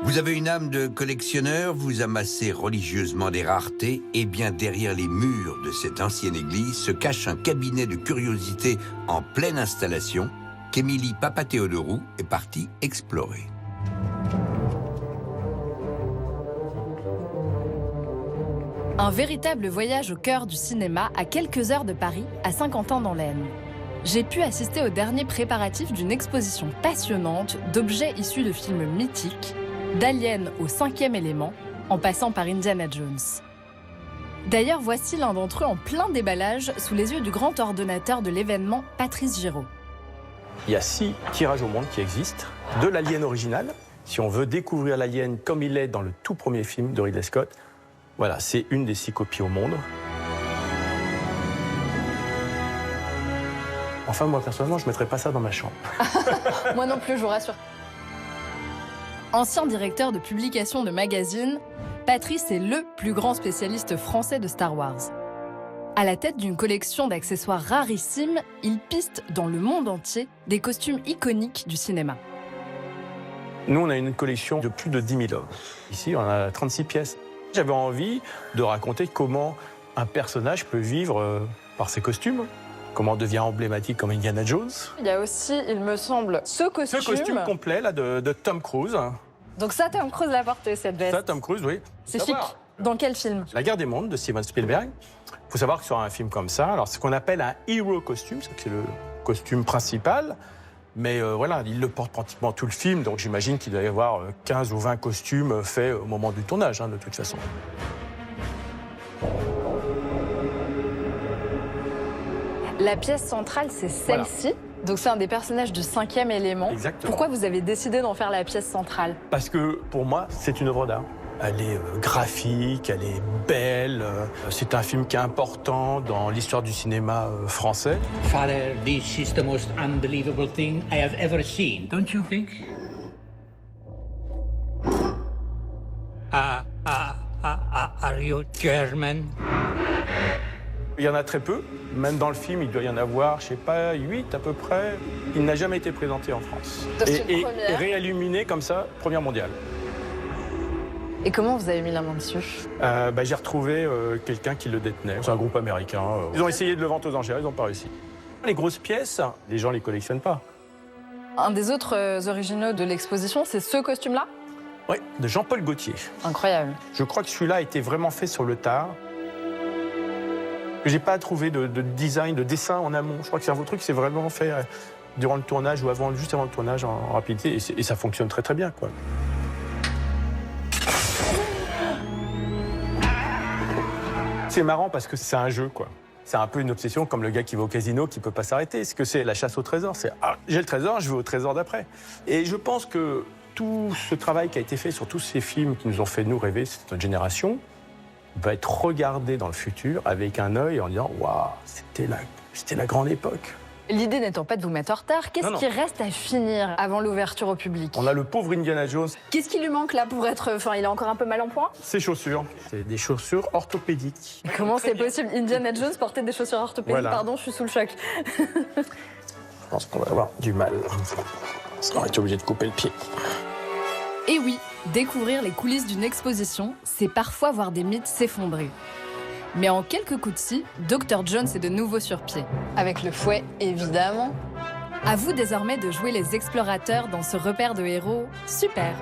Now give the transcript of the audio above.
Vous avez une âme de collectionneur, vous amassez religieusement des raretés, et bien derrière les murs de cette ancienne église se cache un cabinet de curiosités en pleine installation qu'Émilie Papatheodorou est partie explorer. Un véritable voyage au cœur du cinéma à quelques heures de Paris, à Saint-Quentin-dans-l'Aisne. J'ai pu assister au dernier préparatif d'une exposition passionnante d'objets issus de films mythiques, d'Alien au 5e élément, en passant par Indiana Jones. D'ailleurs, voici l'un d'entre eux en plein déballage sous les yeux du grand ordonnateur de l'événement, Patrice Giraud. Il y a 6 tirages au monde qui existent de l'Alien original. Si on veut découvrir l'Alien comme il est dans le tout premier film de Ridley Scott, voilà, c'est une des 6 copies au monde. Enfin, moi, personnellement, je ne mettrais pas ça dans ma chambre. Moi non plus, je vous rassure. Ancien directeur de publication de magazines, Patrice est le plus grand spécialiste français de Star Wars. À la tête d'une collection d'accessoires rarissimes, il piste dans le monde entier des costumes iconiques du cinéma. Nous, on a une collection de plus de 10 000 hommes. Ici, on a 36 pièces. J'avais envie de raconter comment un personnage peut vivre par ses costumes, comment on devient emblématique comme Indiana Jones. Il y a aussi, il me semble, ce costume complet là, de Tom Cruise. Donc ça, Tom Cruise l'a porté, cette veste. Ça, Tom Cruise, oui. C'est chic. Dans quel film? La guerre des mondes de Steven Spielberg. Il faut savoir que sur un film comme ça, alors c'est ce qu'on appelle un hero costume, c'est le costume principal. Mais voilà, il le porte pratiquement tout le film, donc j'imagine qu'il doit y avoir 15 ou 20 costumes faits au moment du tournage, de toute façon. La pièce centrale, c'est celle-ci. Voilà. Donc c'est un des personnages du 5e élément. Exactement. Pourquoi vous avez décidé d'en faire la pièce centrale? Parce que pour moi, c'est une œuvre d'art. Elle est graphique, elle est belle. C'est un film qui est important dans l'histoire du cinéma français. Father, this is the most unbelievable thing I have ever seen, don't you think? Are you German? Il y en a très peu. Même dans le film, il doit y en avoir, je sais pas, 8 à peu près. Il n'a jamais été présenté en France. Et réilluminé comme ça, première mondiale. Et comment vous avez mis la main dessus? J'ai retrouvé quelqu'un qui le détenait. C'est un groupe américain. Ils ont essayé de le vendre aux enchères, ils n'ont pas réussi. Les grosses pièces, les gens ne les collectionnent pas. Un des autres originaux de l'exposition, c'est ce costume-là? Oui, de Jean-Paul Gaultier. Incroyable. Je crois que celui-là a été vraiment fait sur le tard. J'ai pas trouvé de design, de dessin en amont. Je crois que c'est un truc qui s'est vraiment fait durant le tournage ou juste avant le tournage en rapidité. Et ça fonctionne très très bien, quoi. C'est marrant parce que c'est un jeu, quoi. C'est un peu une obsession comme le gars qui va au casino qui peut pas s'arrêter. Ce que c'est la chasse au trésor. C'est j'ai le trésor, je vais au trésor d'après. Et je pense que tout ce travail qui a été fait sur tous ces films qui nous ont fait nous rêver, c'est notre génération, va être regardé dans le futur avec un œil en disant waouh, c'était la grande époque. L'idée n'étant pas de vous mettre en retard, qu'est-ce qui reste à finir avant l'ouverture au public? On a le pauvre Indiana Jones. Qu'est-ce qui lui manque là pour être... Enfin, il est encore un peu mal en point? Ses chaussures. C'est des chaussures orthopédiques. Comment c'est possible? Indiana Jones portait des chaussures orthopédiques? Voilà. Pardon, je suis sous le choc. Je pense qu'on va avoir du mal. On va être obligé de couper le pied. Et oui, découvrir les coulisses d'une exposition, c'est parfois voir des mythes s'effondrer. Mais en quelques coups de scie, Dr. Jones est de nouveau sur pied. Avec le fouet, évidemment. À vous désormais de jouer les explorateurs dans ce repère de héros super.